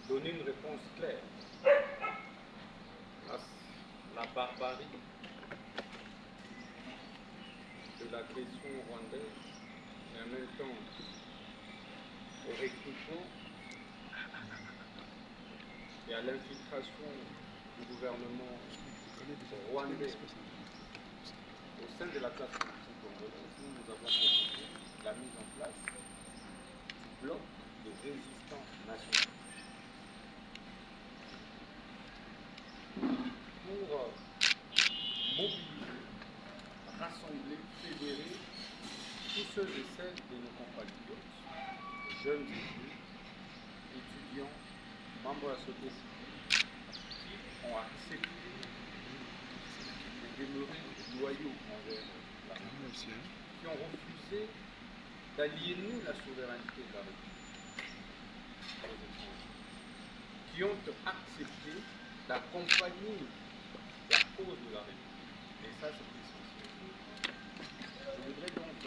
donner une réponse claire à la barbarie de l'agression rwandaise et en même temps au recrutement et à l'infiltration du gouvernement rwandais au sein de la classe politique congolaise, nous avons proposé la mise en place du bloc de résistance nationale pour mobiliser, rassembler, fédérer tous ceux et celles de nos compatriotes, jeunes et vieux, étudiants, membres de la société civile, qui ont accepté de demeurer loyaux envers la République, qui ont refusé d'aliéner la souveraineté de la République aux étrangers, qui ont accepté d'accompagner la cause de la République. Et ça, c'est essentiel. Je voudrais donc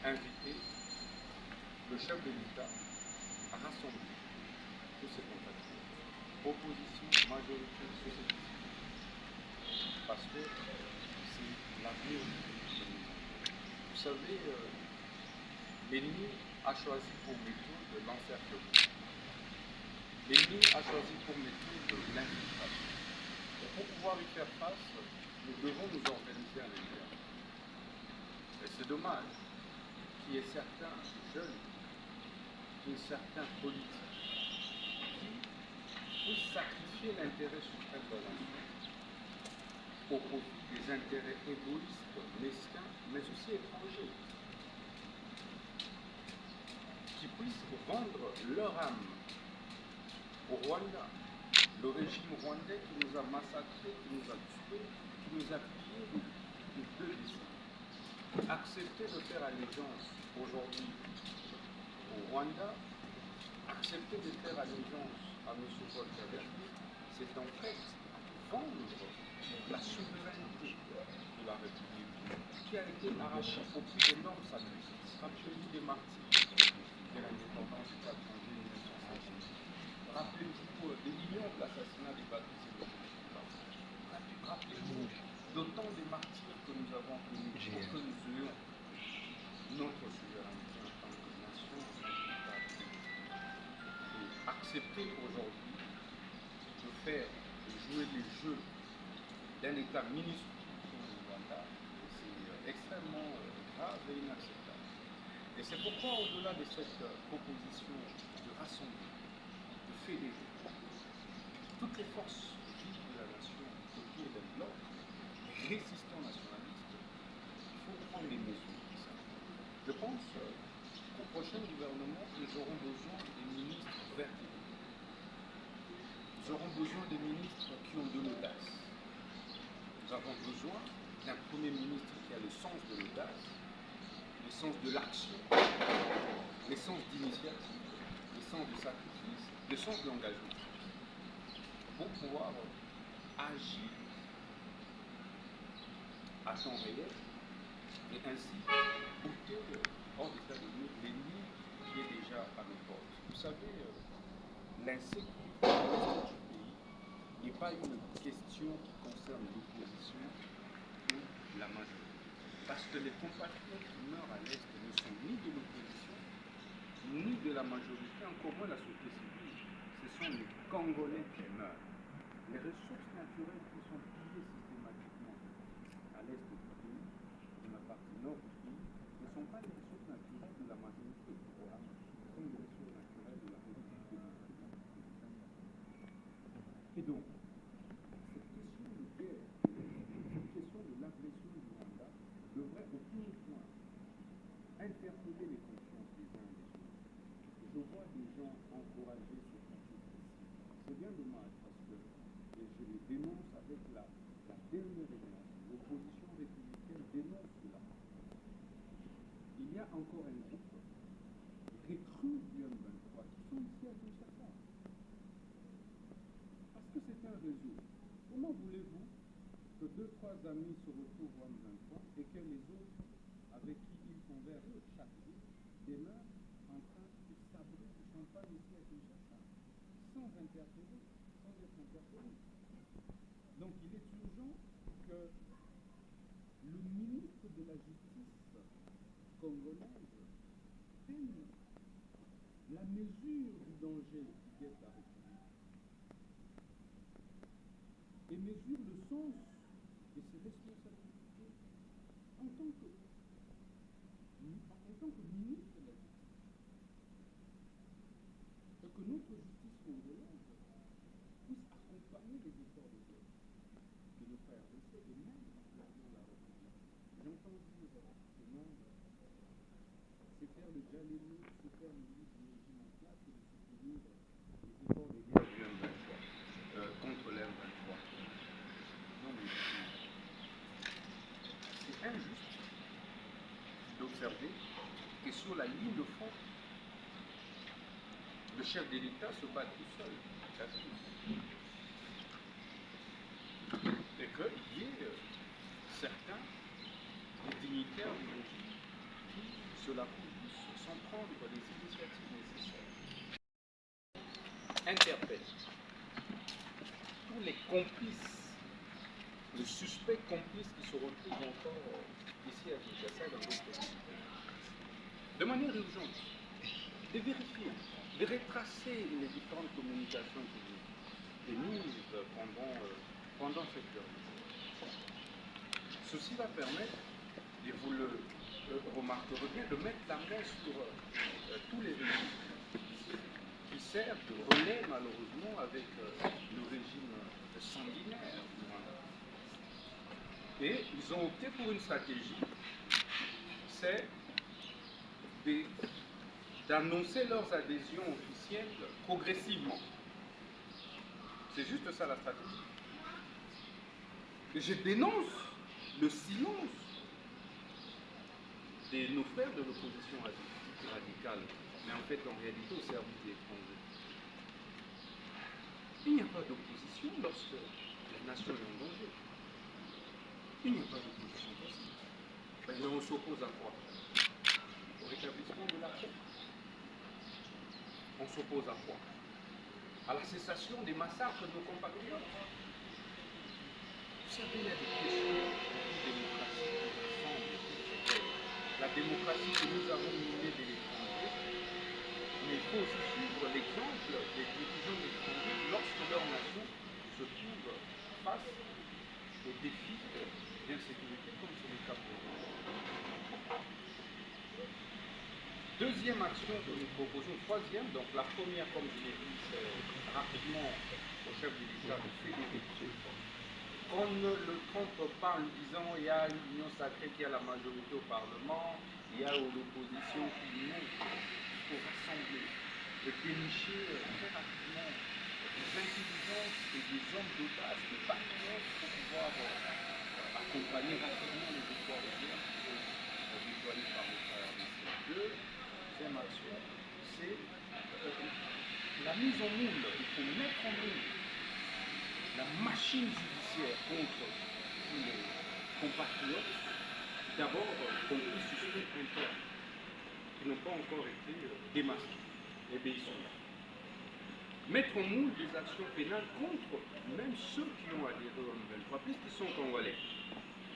inviter le chef de l'État à rassembler tous ces compatriotes, opposition, majorité, société civile, parce que c'est l'avenir du pays. Vous savez, l'ennemi a choisi pour méthode de l'encerclement. L'ennemi a choisi pour méthode de l'infiltration. Et pour pouvoir y faire face, nous devons nous organiser à l'intérieur. Et c'est dommage qu'il y ait certains jeunes, qu'il y ait certains politiques qui puissent sacrifier l'intérêt suprême de la nation au profit des intérêts égoïstes, mesquins, mais aussi étrangers, qui puissent vendre leur âme au Rwanda, le régime rwandais qui nous a massacrés, qui nous a tués, qui nous a pillés depuis 2 décennies. Accepter de faire allégeance aujourd'hui au Rwanda, accepter de faire allégeance à M. Paul Kagame, c'est en fait vendre la souveraineté de la République qui a été arrachée au prix d'énormes sacrifices. Rappelez-vous des martyrs de l'indépendance du 4 janvier 1958. Rappelez-vous des millions de l'assassinat des baptisés de Rappelez-vous d'autant de martyrs que nous avons connus pour que nous ayons notre souveraineté en tant que nation, en tant qu'État. Et accepter aujourd'hui de faire, de jouer les jeux d'un État minuscule comme le Rwanda, c'est extrêmement grave et inacceptable. Et c'est pourquoi, au-delà de cette proposition de rassembler, de fédérer toutes les forces vives de la nation autour d'un bloc résistant nationaliste, il faut prendre des mesures. Je pense qu'au prochain gouvernement, nous aurons besoin des ministres verticaux. Nous aurons besoin des ministres qui ont de l'audace. Nous avons besoin d'un Premier ministre qui a le sens de l'audace, le sens de l'action, le sens d'initiative, le sens du sacrifice, le sens de l'engagement, pour pouvoir agir à temps réel et ainsi ôter hors d'état de nuire l'ennemi qui est déjà à nos portes. Vous savez, l'insécurité du pays n'est pas une question qui concerne l'opposition ou la majorité. Parce que les compatriotes qui meurent à l'Est ne sont ni de l'opposition, ni de la majorité, encore moins la société civile. Ce sont les Congolais qui meurent. Les ressources naturelles qui sont pillées systématiquement à l'Est du pays, dans la partie nord du pays, ne sont pas les ressources naturelles de la majorité du programme, ce sont les ressources naturelles de la République démocratique. Et donc, cette question de guerre, cette question de l'agression du Rwanda devrait au plus haut point interpeller les consciences des uns et des autres. Je vois des gens encourager ce conflit. C'est bien dommage parce que je les dénonce avec la dernière évidence. L'opposition républicaine dénonce cela. Il y a encore un groupe recrue du M23 qui sont ici à Kinshasa. Parce que c'est un réseau. Comment voulez-vous que 2-3 amis se retrouvent au M23 et que les autres avec qui ils conversent chaque jour demeurent en train de sans interférer, sans être interféré. Donc il est urgent que le ministre de la Justice congolaise prenne la mesure du danger qui guette la République et mesure le sens de ses responsabilités en tant que ministre de la Justice. Et que notre justice congolaise puisse accompagner les efforts de guerre de notre RDC et même de la République. J'ai entendu ce monde, c'est faire le Jaléno, c'est faire le régime en place et de soutenir les efforts de guerre du M23 contre l'M23. Non mais c'est injuste d'observer que sur la ligne de front, le chef de l'État se bat tout seul, et qu'il y ait certains dignitaires du régime qui se la poussent sans prendre les initiatives nécessaires. Interpelle tous les complices, les suspects complices qui se retrouvent encore ici à Kinshasa dans d'autres pays, de manière urgente, de vérifier, de retracer les différentes communications qui émises pendant cette période. Ceci va permettre, et vous le remarquerez bien, de mettre la main sur tous les régimes qui servent de relais malheureusement avec le régime sanguinaire. Et ils ont opté pour une stratégie, c'est d'annoncer leurs adhésions officielles progressivement. C'est juste ça la stratégie. Et je dénonce le silence de nos frères de l'opposition radicale, mais en fait en réalité au service des étrangers. Il n'y a pas d'opposition lorsque la nation est en danger. Il n'y a pas d'opposition possible. Mais on s'oppose à quoi? Au rétablissement de la paix. On s'oppose à quoi? À la cessation des massacres de nos compatriotes. Vous savez, il y a des questions de démocratie qui ressemblent. La démocratie que nous avons menée de l'étranger, mais il faut aussi suivre l'exemple des dirigeants étrangers lorsque leur nation se trouve face aux défis d'insécurité comme c'est le cas pour nous. Deuxième action que nous proposons, troisième, donc la première, comme je l'ai dit, c'est rapidement au chef de l'État de fédérer. On ne le trompe pas en disant il y a une union sacrée qui a la majorité au Parlement, il y a l'opposition qui monte. Il faut rassembler et dénicher très rapidement des intelligences et des hommes d'audace, des patriotes pour pouvoir accompagner rapidement les efforts de guerre qui sont déployés par le RDC. Deuxième action, c'est la mise en moule. Il faut mettre en moule la machine judiciaire contre tous les compatriotes, d'abord compris suspects internes, qui n'ont pas encore été démasqués. Eh bien, ils sont là. Mettre en moule des actions pénales contre même ceux qui ont adhéré au M23, puisqu'ils sont congolais.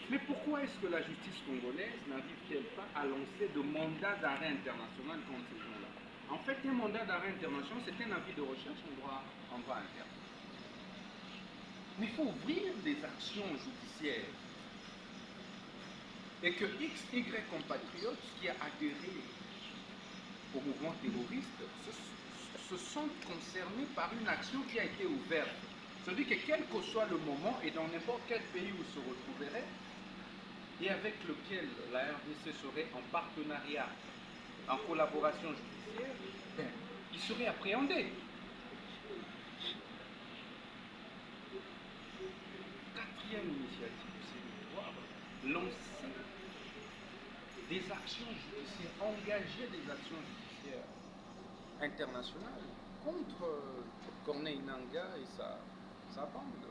Mais pourquoi est-ce que la justice congolaise n'arrive-t-elle pas à lancer de mandats d'arrêt international contre ces gens-là? En fait, un mandat d'arrêt international, c'est un avis de recherche en droit interne. Mais il faut ouvrir des actions judiciaires. Et que XY compatriotes qui a adhéré au mouvement terroriste se sentent concernés par une action qui a été ouverte. C'est-à-dire que quel que soit le moment et dans n'importe quel pays où ils se retrouveraient, et avec lequel la RDC serait en partenariat, en collaboration judiciaire, ben, ils seraient appréhendés. Quatrième initiative, c'est de pouvoir lancer des actions judiciaires, engager des actions judiciaires internationales contre Corneille Nangaa et sa bande,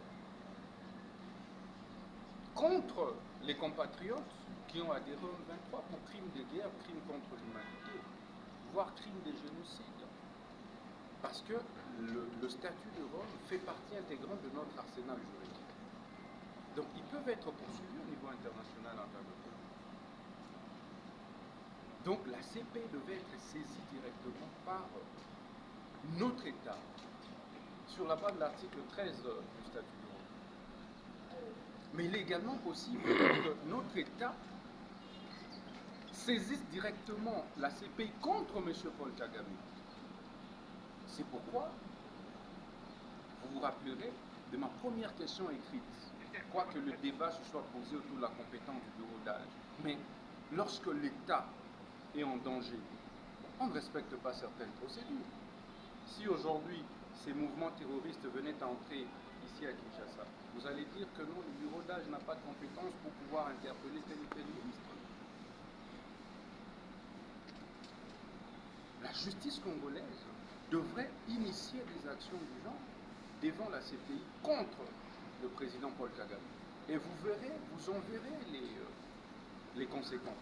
contre les compatriotes qui ont adhéré au M23 pour crimes de guerre, crimes contre l'humanité, voire crimes de génocide. Parce que le statut de Rome fait partie intégrante de notre arsenal juridique. Donc ils peuvent être poursuivis au niveau international en cas de fraude. Donc la CPI devait être saisie directement par notre État sur la base de l'article 13 du statut de Rome. Mais il est également possible que notre État saisisse directement la CPI contre M. Paul Kagame. C'est pourquoi, vous vous rappellerez de ma première question écrite, quoique le débat se soit posé autour de la compétence du bureau d'âge. Mais lorsque l'État est en danger, on ne respecte pas certaines procédures. Si aujourd'hui ces mouvements terroristes venaient à entrer ici à Kinshasa, vous allez dire que non, le bureau d'âge n'a pas de compétence pour pouvoir interpeller tel ou tel ministre. La justice congolaise devrait initier des actions du genre devant la CPI contre le président Paul Kagame. Et vous verrez, vous en verrez les conséquences.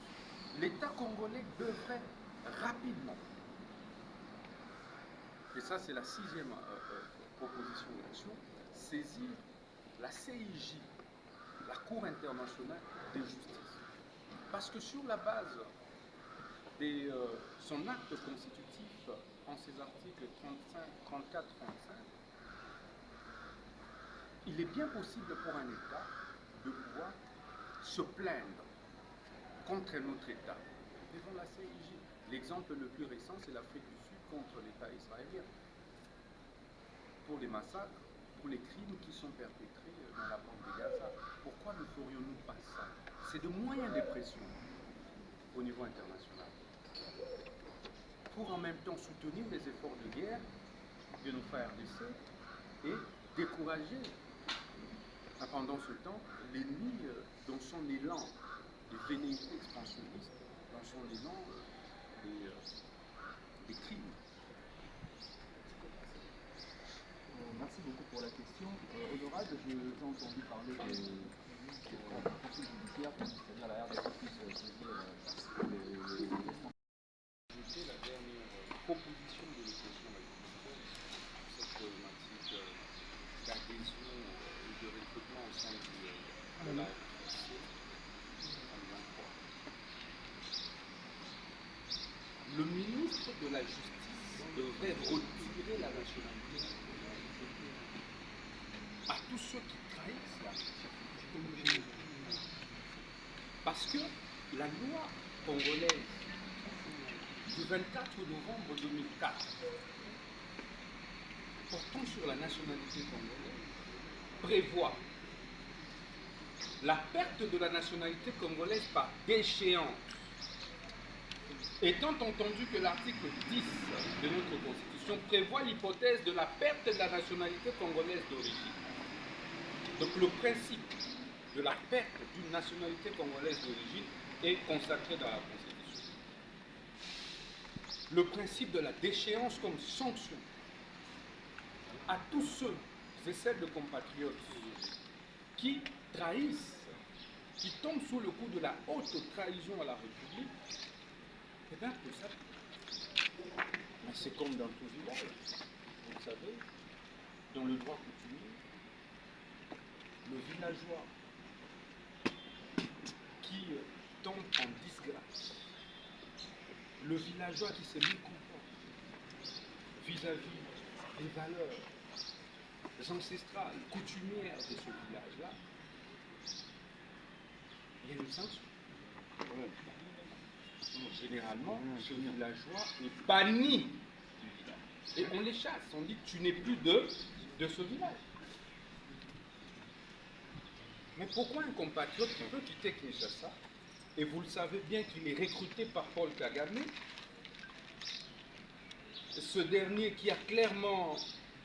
L'État congolais devrait rapidement, et ça c'est la sixième proposition d'action, saisir la CIJ, la Cour internationale de justice. Parce que sur la base de son acte constitutif en ses articles 34, 35, il est bien possible pour un État de pouvoir se plaindre contre notre État devant la CIJ. L'exemple le plus récent, c'est l'Afrique du Sud contre l'État israélien. Pour les massacres, pour les crimes qui sont perpétrés dans la bande de Gaza. Pourquoi ne ferions-nous pas ça? C'est de moyens de pression au niveau international pour en même temps soutenir les efforts de guerre de nos frères RDC et décourager pendant ce temps l'ennemi dans son élan de velléité expansionniste, dans son élan des crimes. Merci beaucoup pour la question. Honorable, j'ai entendu parler de poursuite judiciaire, c'est-à-dire la RDC puisse saisir les C'était la dernière proposition de l'expression de cette problématique d'adhésion et de recrutement au sein de la RDC en 2023. Le ministre de la Justice devrait retirer la nationalité à tous ceux qui trahissent la justice. Parce que la loi congolaise du 24 novembre 2004 portant sur la nationalité congolaise prévoit la perte de la nationalité congolaise par déchéance. Étant entendu que l'article 10 de notre Constitution prévoit l'hypothèse de la perte de la nationalité congolaise d'origine. Donc le principe de la perte d'une nationalité congolaise d'origine est consacré dans la Constitution. Le principe de la déchéance comme sanction à tous ceux et celles de compatriotes qui trahissent, qui tombent sous le coup de la haute trahison à la République, eh bien, tout ça, mais c'est comme dans tout village, vous le savez, dans le droit coutumier, le villageois qui tombe en disgrâce, le villageois qui se mécomporte vis-à-vis des valeurs ancestrales, coutumières de ce village-là, il y a une sanction. Généralement, ce villageois est banni du village. Et on les chasse, on dit tu n'es plus de ce village. Mais pourquoi un compatriote qui peut quitter Kinshasa, et vous le savez bien qu'il est recruté par Paul Kagame, ce dernier qui a clairement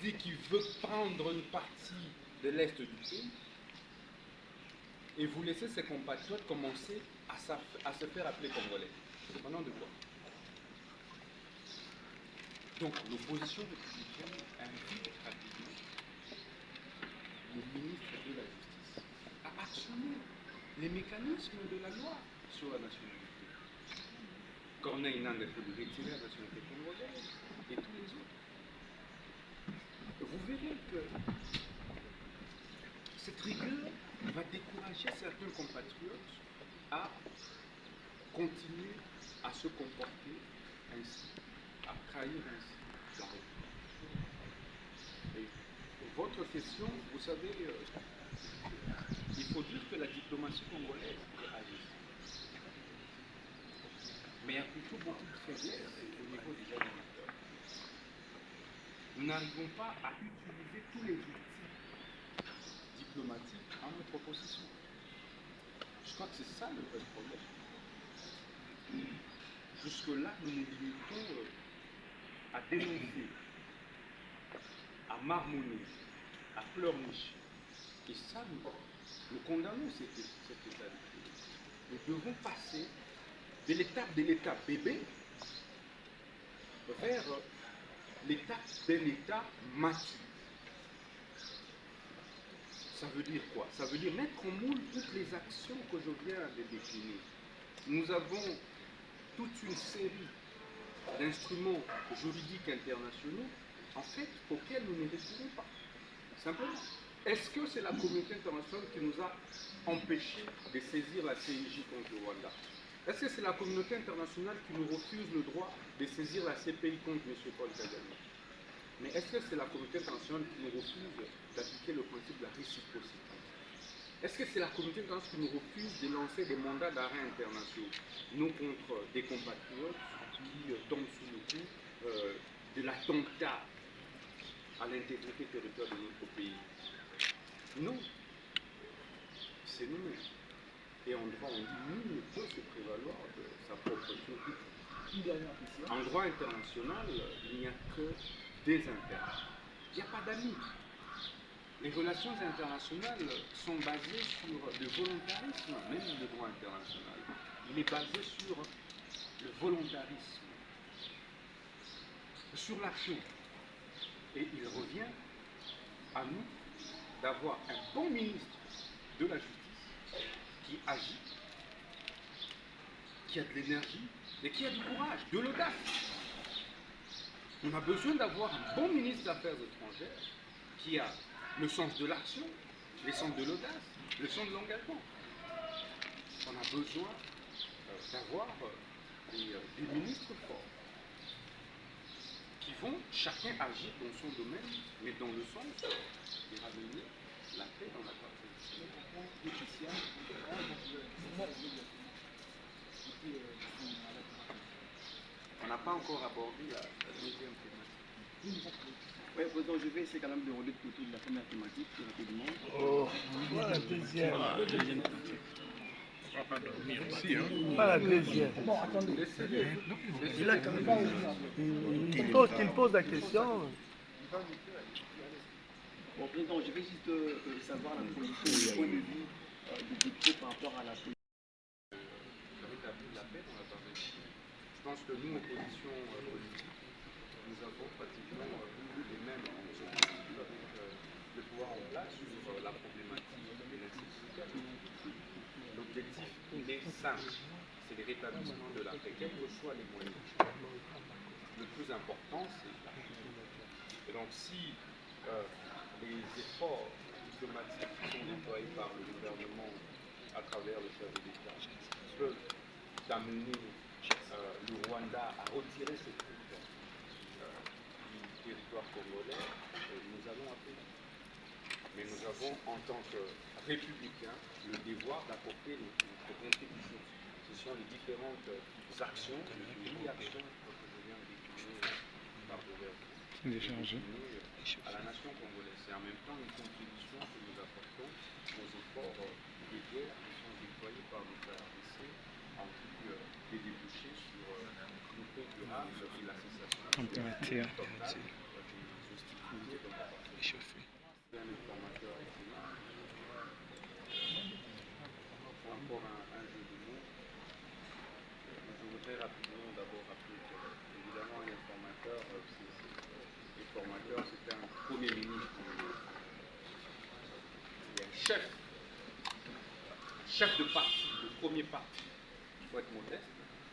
dit qu'il veut prendre une partie de l'Est du pays, et vous laissez ses compatriotes commencer à se faire appeler Congolais. Au nom de quoi? Donc l'opposition républicaine invite rapidement le ministre de la Justice à actionner les mécanismes de la loi sur la nationalité. Corneille Nantes a fait retirer la nationalité congolaise et tous les autres. vous verrez que cette rigueur va décourager certains compatriotes à continuer à se comporter ainsi, à trahir ainsi la République. Et votre question, vous savez, il faut dire que la diplomatie congolaise est agisse. Mais il y a plutôt beaucoup de faiblesses au niveau des animateurs. Nous n'arrivons pas à utiliser tous les outils diplomatiques à notre possession. Je crois que c'est ça le vrai problème. Jusque-là, nous nous limitons à dénoncer, à marmonner, à pleurnicher. Et ça, nous condamnons cet état de fait. Nous devons passer de l'étape bébé vers l'étape d'un état mature. Ça veut dire quoi? Ça veut dire mettre en moule toutes les actions que je viens de décliner. Nous avons toute une série d'instruments juridiques internationaux, en fait, auxquels nous ne recourons pas. Simplement. Est-ce que c'est la communauté internationale qui nous a empêchés de saisir la CIJ contre le Rwanda? Est-ce que c'est la communauté internationale qui nous refuse le droit de saisir la CPI contre M. Paul Kagame? Mais est-ce que c'est la communauté internationale qui nous refuse d'appliquer le principe de la réciprocité? Est-ce que c'est la communauté internationale qui nous refuse de lancer des mandats d'arrêt internationaux, nous contre des compatriotes qui tombent sous le coup de l'attentat à l'intégrité territoriale de notre pays? Non, c'est nous-mêmes. Et en droit, on dit nul ne peut se prévaloir de sa propre survie. En droit international, il n'y a que des intérêts. Il n'y a pas d'amis. Les relations internationales sont basées sur le volontarisme, même le droit international. Il est basé sur le volontarisme, sur l'action. Et il revient à nous d'avoir un bon ministre de la Justice qui agit, qui a de l'énergie, et qui a du courage, de l'audace. On a besoin d'avoir un bon ministre des Affaires étrangères qui a le sens de l'action, le sens de l'audace, le sens de l'engagement. On a besoin d'avoir des ministres forts qui vont chacun agir dans son domaine, mais dans le sens de ramener la paix dans la patrie. On n'a pas encore abordé la deuxième thématique. Oui, président, je vais essayer quand même de reler tout autour de la première thématique, rapidement. Oh, pas la deuxième. Pas la deuxième thématique. On va pas dormir aussi, hein. Pas la deuxième. Bon, attendez. Il a quand même. Il pose la question. Bon, président, je vais juste savoir la position, le point de vue du député par rapport à la politique. Rétablir la paix dans la partie. Je pense que nous, opposition politique, nous avons pratiquement les mêmes objectifs avec le pouvoir en place sur la problématique de l'insécurité. L'objectif, il est simple, c'est le rétablissement de la paix, quels que soient les moyens. Le plus important, c'est la paix. Et donc, si les efforts diplomatiques qui sont déployés par le gouvernement à travers le chef de l'État peuvent amener le Rwanda à retirer ses troupes du territoire congolais, nous allons appeler. Mais nous avons, en tant que républicains, le devoir d'apporter notre contribution. Ce sont les différentes actions, les 8 actions que je viens de décliner par le gouvernement, à la nation congolaise. C'est en même temps une contribution que nous apportons aux efforts de guerre qui sont déployés par notre RDC en vue de déboucher sur une paix durable et la cessation totale des hostilités dans la partie. Un informateur excellent. Encore un jeu de mots. Je voudrais rapidement d'abord rappeler que, évidemment, l'informateur, c'était un premier ministre. Il y a un chef de parti, le premier parti, il faut être modeste,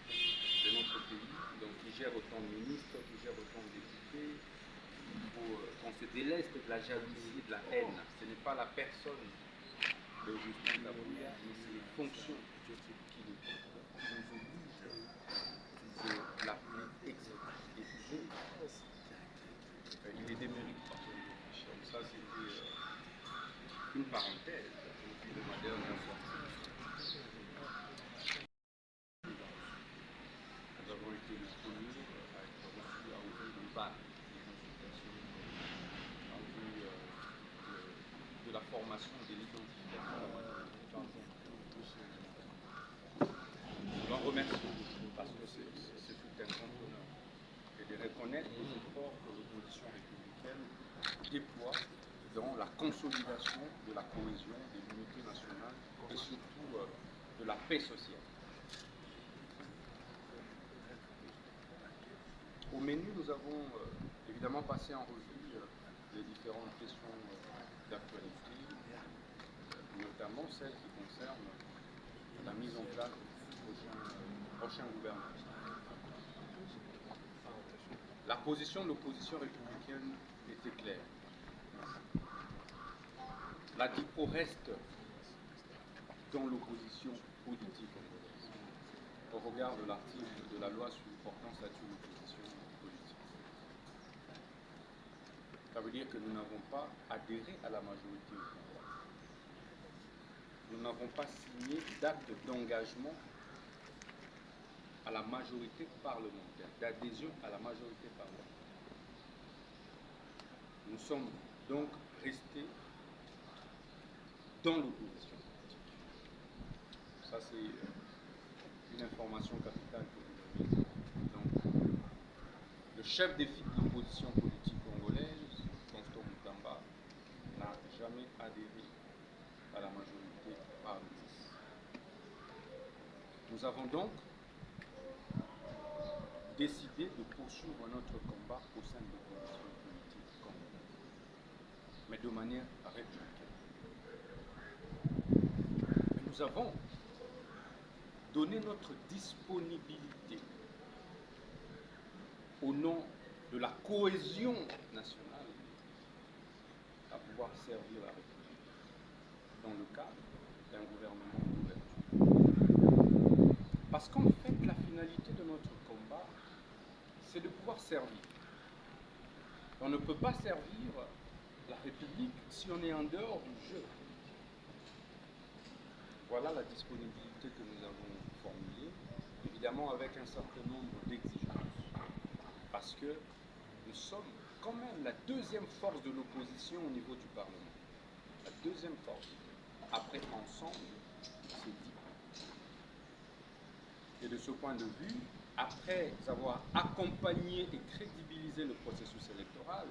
de notre pays, donc qui gère autant de ministres, qui gère autant de députés. Il qu'on se déleste de la jalousie et de la haine. Ce n'est pas la personne de Justin Kabouya, mais c'est les fonctions qui nous obligent de l'appeler exécutif. Il est démérite pas. Donc ça, c'était une parenthèse. Et puis le moderne a sorti. Nous avons été les premiers à être reçus à ouvrir le bal des consultations en vue de la formation de l'identification à la majorité. Nous en remercions parce que c'est tout un grand honneur et de reconnaître les efforts que l'opposition républicaine déploie dans la consolidation de la cohésion, de l'unité nationale et surtout de la paix sociale. Au menu, nous avons évidemment passé en revue les différentes questions d'actualité, notamment celles qui concernent la mise en place du prochain gouvernement. La position de l'opposition républicaine était claire. La DIPO reste dans l'opposition politique au regard de l'article de la loi sur portant statut de l'opposition politique. Ça veut dire que nous n'avons pas adhéré à la majorité au pouvoir. Nous n'avons pas signé d'acte d'engagement à la majorité parlementaire, d'adhésion à la majorité parlementaire. Nous sommes donc restés dans l'opposition politique. Ça, c'est une information capitale que vous avez. Donc, le chef de file de l'opposition politique congolaise, Constant Mutamba, n'a jamais adhéré à la majorité parlementaire. Nous avons donc décidé de poursuivre notre combat au sein de l'opposition politique congolaise, mais de manière républicaine. Nous avons donné notre disponibilité au nom de la cohésion nationale à pouvoir servir la République dans le cadre d'un gouvernement d'ouverture. Parce qu'en fait, la finalité de notre combat, c'est de pouvoir servir. On ne peut pas servir la République si on est en dehors du jeu. Voilà la disponibilité que nous avons formulée, évidemment avec un certain nombre d'exigences. Parce que nous sommes quand même la deuxième force de l'opposition au niveau du Parlement. La deuxième force. Après, ensemble, c'est dit. Et de ce point de vue, après avoir accompagné et crédibilisé le processus électoral,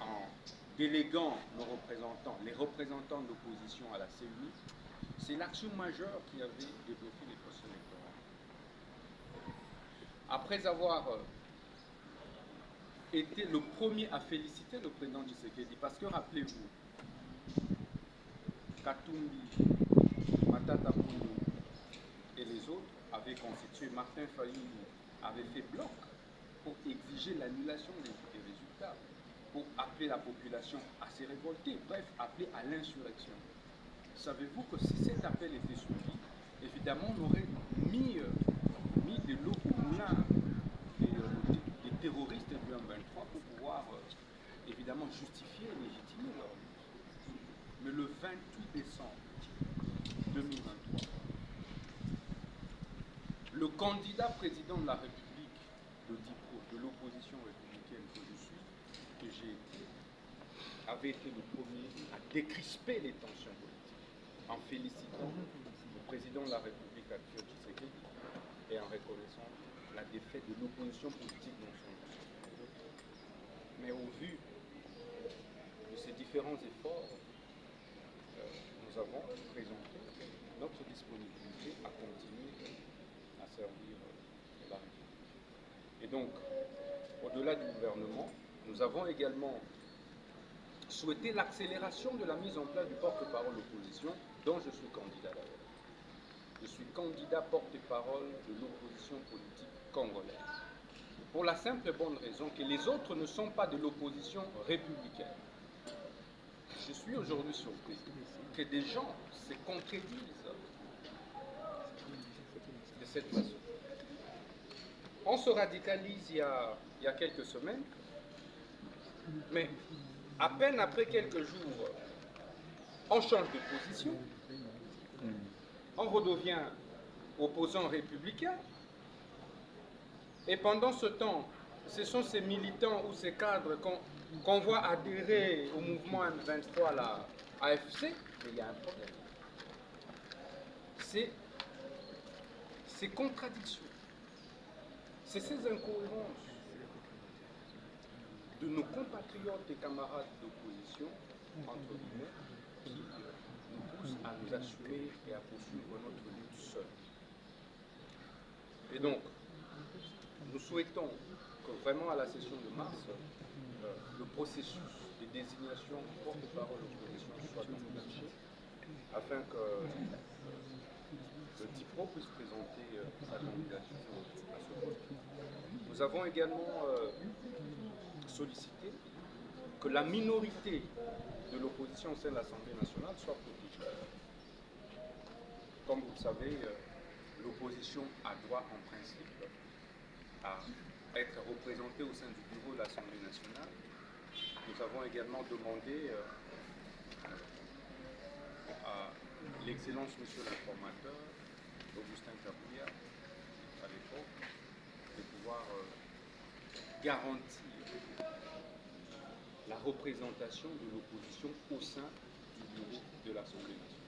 en déléguant nos représentants, les représentants de l'opposition à la CENI, c'est l'action majeure qui avait débloqué les processus électoraux. Après avoir été le premier à féliciter le président Tshisekedi, parce que rappelez-vous, Katumbi, Matata Ponyo et les autres avaient constitué, Martin Fayulu avait fait bloc pour exiger l'annulation des résultats, pour appeler la population à se révolter, bref, appeler à l'insurrection. Savez-vous que si cet appel était suivi, évidemment, on aurait mis de l'eau au moulin des terroristes du M23 pour pouvoir, évidemment, justifier et légitimer leur lutte. Mais le 28 décembre 2023, le candidat président de la République de DIPO, de l'opposition républicaine que je suis, que j'ai été, avait été le premier à décrisper les tensions politiques, en félicitant le président de la République actuelle, Tshisekedi, et en reconnaissant la défaite de l'opposition politique dans son pays. Mais au vu de ces différents efforts, nous avons présenté notre disponibilité à continuer à servir la République. Et donc, au-delà du gouvernement, nous avons également souhaité l'accélération de la mise en place du porte-parole de l'opposition, dont je suis candidat d'ailleurs. Je suis candidat porte-parole de l'opposition politique congolaise. pour la simple et bonne raison que les autres ne sont pas de l'opposition républicaine. Je suis aujourd'hui surpris que des gens se contredisent de cette façon. On se radicalise il y a quelques semaines, mais à peine après quelques jours, on change de position, on redevient opposant républicain, et pendant ce temps, ce sont ces militants ou ces cadres qu'on voit adhérer au mouvement M23, la AFC, mais il y a un problème. C'est ces contradictions, c'est ces incohérences de nos compatriotes et camarades d'opposition, entre guillemets, qui nous poussent à nous assumer et à poursuivre notre lutte seule. Et donc, nous souhaitons que vraiment à la session de mars, le processus de désignation porte-parole d'opposition soit enclenché, afin que le DIPRO puisse présenter sa candidature à ce vote. Nous avons également sollicité que la minorité de l'opposition au sein de l'Assemblée nationale soit protégée. Comme vous le savez, l'opposition a droit en principe à être représentée au sein du bureau de l'Assemblée nationale. Nous avons également demandé à l'excellence monsieur l'informateur, Augustin Kabouya, à l'époque, de pouvoir garantir la représentation de l'opposition au sein du bureau de l'Assemblée nationale.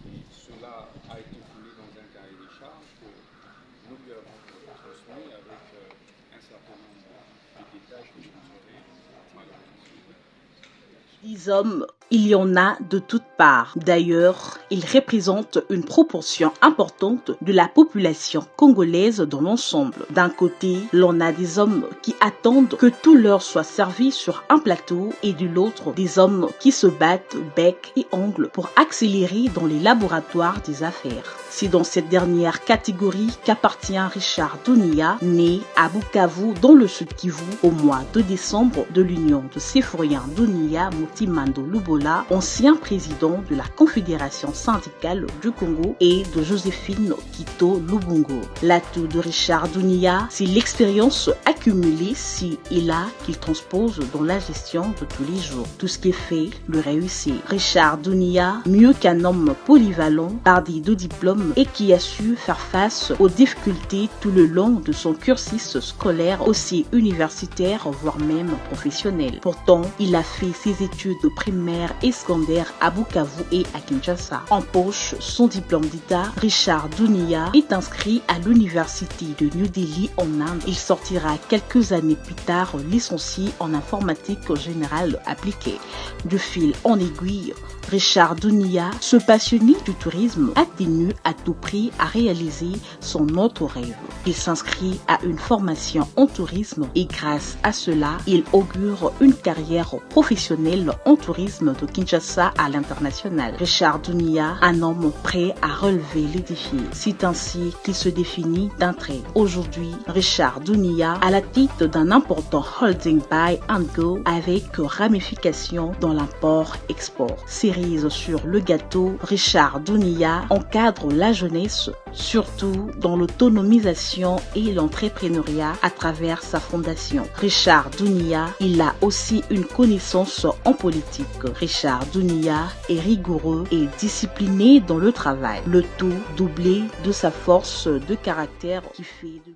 Et cela a été foulé dans un cahier des charges que nous lui avons transmis avec un certain nombre de détails que je vous aurai malheureusement. 10 hommes, il y en a de toutes parts. D'ailleurs, ils représentent une proportion importante de la population congolaise dans l'ensemble. D'un côté, l'on a des hommes qui attendent que tout leur soit servi sur un plateau et de l'autre, des hommes qui se battent bec et ongles pour accélérer dans les laboratoires des affaires. C'est dans cette dernière catégorie qu'appartient Richard Dounia, né à Bukavu dans le Sud Kivu au mois de décembre de l'union de Séphorien Dounia Mutimando Lubola, ancien président de la Confédération syndicale du Congo, et de Joséphine Kito Lubungo. L'atout de Richard Dounia, c'est l'expérience accumulée si et là qu'il transpose dans la gestion de tous les jours. Tout ce qui est fait le réussit. Richard Dounia, mieux qu'un homme polyvalent, par des 2 diplômes et qui a su faire face aux difficultés tout le long de son cursus scolaire, aussi universitaire voire même professionnel. Pourtant, il a fait ses études primaires et secondaires à Bukavu et à Kinshasa. En poche son diplôme d'État, Richard Dounia est inscrit à l'université de New Delhi en Inde. Il sortira quelques années plus tard licencié en informatique générale appliquée. De fil en aiguille, Richard Dounia, ce passionné du tourisme, a tenu à tout prix à réaliser son autre rêve. Il s'inscrit à une formation en tourisme et grâce à cela, il augure une carrière professionnelle en tourisme de Kinshasa à l'international. Richard Dounia, un homme prêt à relever les défis. C'est ainsi qu'il se définit d'un trait. Aujourd'hui, Richard Dounia à la tête d'un important holding buy and go avec ramification dans l'import-export. Cerise sur le gâteau, Richard Dounia encadre la jeunesse, surtout dans l'autonomisation et l'entrepreneuriat à travers sa fondation. Richard Dounia, il a aussi une connaissance en politique. Richard Dounia est rigoureux et discipliné dans le travail, le tout doublé de sa force de caractère qui fait de